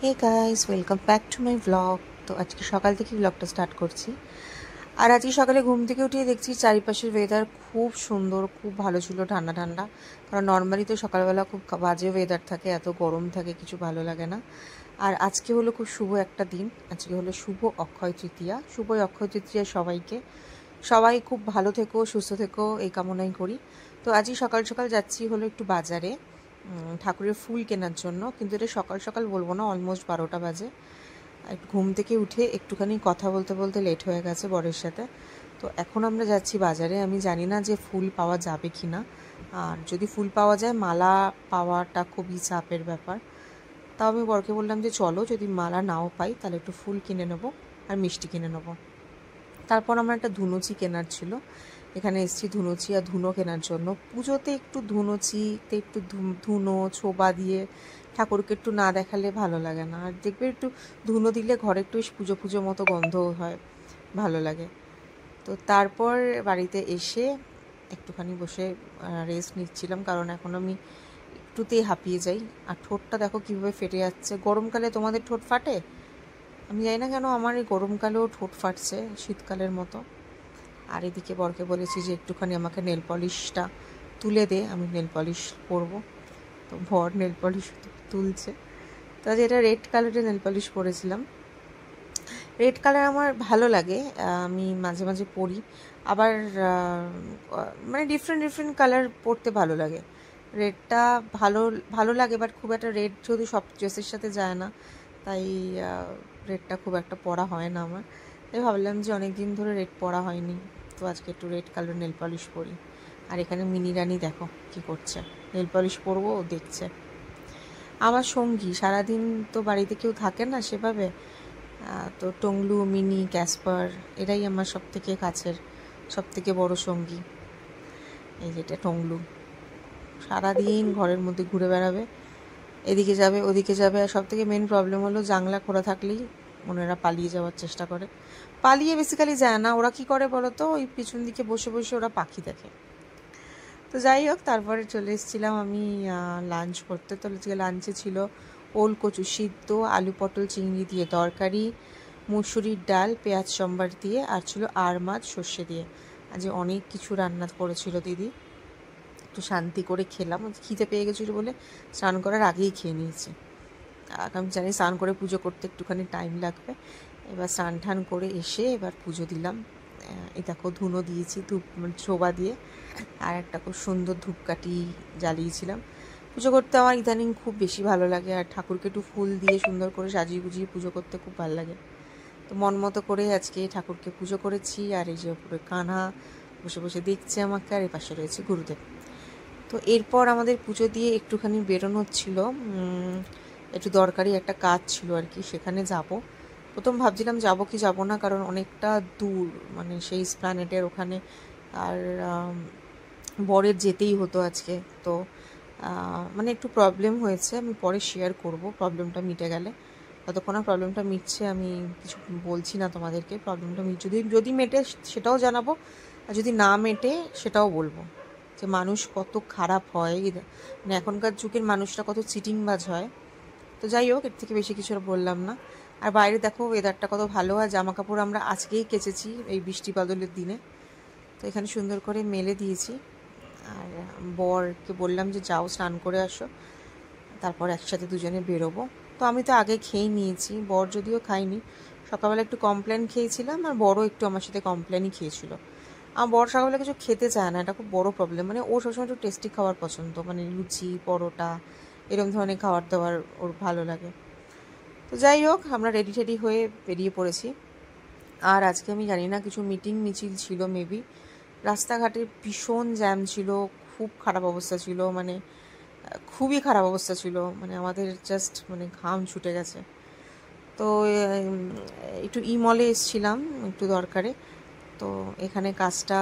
Hey guys, welcome back to my blog. তো আজকে সকাল থেকে ব্লগটা স্টার্ট করছি। আর আজকে সকালে ঘুম থেকে উঠে দেখছি চারিপাশের ওয়েদার খুব সুন্দর, খুব ভালো ছিল, ঠান্ডা ঠান্ডা। কারণ নর্মালি তো সকালবেলা খুব বাজে ওয়েদার থাকে, এত গরম থাকে, কিছু ভালো লাগে না। আর আজকে হলো খুব শুভ একটা দিন, আজকে হলো শুভ অক্ষয় তৃতীয়া। শুভ অক্ষয় তৃতীয়া সবাইকে, সবাই খুব ভালো থেকো, সুস্থ থেকো, এই কামনাই করি। তো আজই সকাল সকাল যাচ্ছি হলো একটু বাজারে ঠাকুরের ফুল কেনার জন্য। কিন্তু এটা সকাল সকাল বলবো না, অলমোস্ট 12টা বাজে। ঘুম থেকে উঠে একটুখানি কথা বলতে বলতে লেট হয়ে গেছে বরের সাথে। তো এখন আমরা যাচ্ছি বাজারে। আমি জানি না যে ফুল পাওয়া যাবে কি না, আর যদি ফুল পাওয়া যায় মালা পাওয়াটা খুবই চাপের ব্যাপার। তাও আমি বরকে বললাম যে চলো, যদি মালা নাও পাই তাহলে একটু ফুল কিনে নেবো আর মিষ্টি কিনে নেবো। তারপর আমার একটা ধুনুচি কেনার ছিল, এখানে এসেছি ধুনুচি আর ধুনো কেনার জন্য। পুজোতে একটু ধুনুচিতে একটু ধুনো ছোবা দিয়ে ঠাকুরকে একটু না দেখালে ভালো লাগে না। আর দেখবে একটু ধুনো দিলে ঘরে একটু বেশ পুজো পুজো মতো গন্ধ হয়, ভালো লাগে। তো তারপর বাড়িতে এসে একটুখানি বসে রেস্ট নিচ্ছিলাম, কারণ এখন আমি একটুতেই হাঁপিয়ে যাই। আর ঠোঁটটা দেখো কীভাবে ফেটে যাচ্ছে। গরমকালে তোমাদের ঠোঁট ফাটে? আমি জানি না কেন আমার এই গরমকালেও ঠোঁট ফাটছে শীতকালের মতো। আর এদিকে বরকে বলেছি যে একটুখানি আমাকে নেল পলিশটা তুলে দে, আমি নেল পলিশ পরবো। তো বর নেল পলিশ তুলছে। তো যেটা রেড কালারের নেল পলিশ পরেছিলাম। রেড কালার আমার ভালো লাগে, আমি মাঝে মাঝে পরি। আবার মানে ডিফারেন্ট ডিফারেন্ট কালার পরতে ভালো লাগে। রেডটা ভালো ভালো লাগে, বাট খুব একটা রেড যদি সব ড্রেসের সাথে যায় না, তাই রেডটা খুব একটা পরা হয় না আমার। তাই ভাবলাম যে অনেক দিন ধরে রেড পরা হয়নি, তো আজকে একটু রেড কালার নেল পলিশ পরি। আর এখানে মিনি রানি দেখো কি করছে, নেল পলিশ পরবো, ও দেখছে। আমার সঙ্গী সারাদিন তো বাড়িতে কেউ থাকে না সেভাবে। তো টংলু, মিনি, ক্যাসপার এরাই আমার সব থেকে কাছের, সব থেকে বড় সঙ্গী। এই যেটা টংলু, সারাদিন ঘরের মধ্যে ঘুরে বেড়াবে, এদিকে যাবে ওদিকে যাবে। আর সব থেকে মেন প্রবলেম হলো জানলা খোলা থাকলেই ওনারা পালিয়ে যাওয়ার চেষ্টা করে। পালিয়ে বেসিক্যালি যায় না, ওরা কি করে বলো তো, ওই পিছন দিকে বসে বসে ওরা পাখি দেখে। তো যাই হোক, তারপরে চলে এসেছিলাম আমি লাঞ্চ করতে। তো লাঞ্চে ছিল ওল কচু সিদ্ধ, আলু পটল চিংড়ি দিয়ে তরকারি, মুসুরির ডাল পেঁয়াজ সম্বার দিয়ে, আর ছিল আর মাছ সর্ষে দিয়ে। আজ অনেক কিছু রান্না করেছিল দিদি। একটু শান্তি করে খেলাম, খিদে পেয়ে গেছিলো বলে স্নান করার আগেই খেয়ে নিয়েছি। আমি জানি স্নান করে পুজো করতে একটুখানি টাইম লাগবে। এবার স্নান টান করে এসে এবার পুজো দিলাম। এই দেখো ধুনো দিয়েছি, ধূপ ছোবা দিয়ে, আর একটা খুব সুন্দর ধূপকাঠি জ্বালিয়েছিলাম। পুজো করতে আমার ইদানিং খুব বেশি ভালো লাগে, আর ঠাকুরকে একটু ফুল দিয়ে সুন্দর করে সাজিয়ে গুজিয়ে পুজো করতে খুব ভালো লাগে। তো মন মতো করে আজকে ঠাকুরকে পুজো করেছি। আর এই যে উপরে কানহা বসে বসে দেখছে আমাকে, আর এ পাশে রয়েছে গুরুদেব। তো এরপর আমাদের পুজো দিয়ে একটুখানি বেরোনো হচ্ছিল, একটু দরকারি একটা কাজ ছিল আর কি, সেখানে যাব। প্রথম ভাবছিলাম যাব কি যাব না, কারণ অনেকটা দূর, মানে সেই স্প্ল্যানেটের ওখানে। আর বরের যেতেই হতো আজকে। তো মানে একটু প্রবলেম হয়েছে, আমি পরে শেয়ার করব প্রবলেমটা মিটে গেলে। ততক্ষণ না প্রবলেমটা মিটছে আমি কিছু বলছি না তোমাদেরকে। প্রবলেমটা যদি যদি মেটে সেটাও জানাবো, আর যদি না মেটে সেটাও বলবো যে মানুষ কত খারাপ হয়, মানে এখনকার যুগের মানুষরা কত চিটিংবাজ হয়। তো যাই হোক, এর থেকে বেশি কিছু আর বললাম না। আর বাইরে দেখো ওয়েদারটা কত ভালো, আর জামা কাপড় আমরা আজকেই কেচেছি এই বৃষ্টি বাদলের দিনে। তো এখানে সুন্দর করে মেলে দিয়েছি। আর বরকে বললাম যে যাও স্নান করে আসো, তারপর একসাথে দুজনে বেরোবো। তো আমি তো আগে খেয়ে নিয়েছি, বর যদিও খাইনি। সকালবেলা একটু কমপ্লেন খেয়েছিলাম, আর বড়ও একটু আমার সাথে কমপ্লেনই খেয়েছিল। আমার বর সকালবেলা কিছু খেতে চায় না, এটা খুব বড় প্রবলেম। মানে ও সবসময় একটু টেস্টি খাবার পছন্দ, মানে লুচি পরোটা এরকম ধরনের খাবার দাবার ওর ভালো লাগে। তো যাই হোক, আমরা রেডি টেডি হয়ে বেরিয়ে পড়েছি। আর আজকে আমি জানি না কিছু মিটিং মিছিল ছিল মেবি। রাস্তাঘাটে ভীষণ জ্যাম ছিল, খুব খারাপ অবস্থা ছিল, মানে খুবই খারাপ অবস্থা ছিল, মানে আমাদের জাস্ট মানে ঘাম ছুটে গেছে। তো একটু মলে এসেছিলাম একটু দরকারে। তো এখানে কাজটা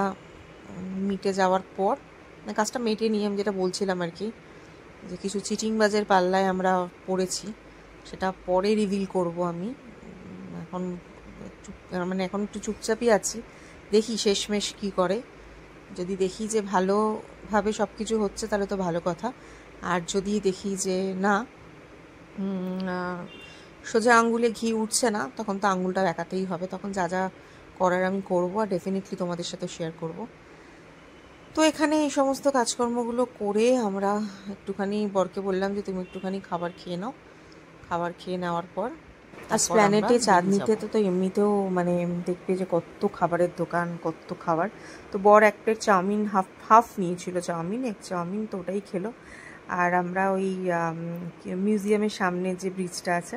মিটে যাওয়ার পর, মানে কাজটা মেটে নিয়ে আমি যেটা বলছিলাম আর কি, যে কিছু চিটিংবাজের পাল্লায় আমরা পড়েছি, সেটা পরে রিভিল করব আমি। এখন মানে এখন একটু চুপচাপই আছি, দেখি শেষমেশ কী করে। যদি দেখি যে ভালোভাবে সব কিছু হচ্ছে তাহলে তো ভালো কথা, আর যদি দেখি যে না সোজা আঙ্গুলে ঘি উঠছে না, তখন তো আঙ্গুলটা বেঁকাতেই হবে। তখন যা যা করার আমি করবো, আর ডেফিনেটলি তোমাদের সাথে শেয়ার করব। তো এখানে এই সমস্ত কাজকর্মগুলো করে আমরা একটুখানি বরকে বললাম যে তুমি একটুখানি খাবার খেয়ে নাও। খাবার খেয়ে নেওয়ার পর আর স্প্ল্যানেটে চাঁদনিতে তো এমনিতেও মানে দেখবে যে কত খাবারের দোকান, কত খাবার। তো বর এক প্লেট চাউমিন হাফ নিয়েছিল, এক চাউমিন, তো ওটাই খেলো। আর আমরা ওই মিউজিয়ামের সামনে যে ব্রিজটা আছে,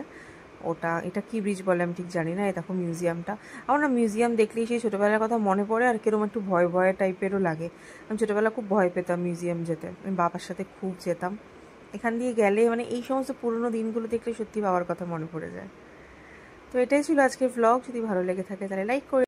এটা কি ব্রিজ বলে আমি ঠিক জানি না। এই দেখো মিউজিয়ামটা। আমার না মিউজিয়াম দেখলেই সেই ছোটোবেলার কথা মনে পড়ে, আর কিরকম একটু ভয় ভয় টাইপেরও লাগে। আমি ছোটোবেলা খুব ভয় পেতাম মিউজিয়াম যেতে, আমি বাবার সাথে খুব যেতাম। এখান দিয়ে গেলে মানে এই সমস্ত পুরোনো দিনগুলো দেখলে সত্যি বাবার কথা মনে পড়ে যায়। তো এটাই ছিল আজকের ভ্লগ। যদি ভালো লেগে থাকে তাহলে লাইক করে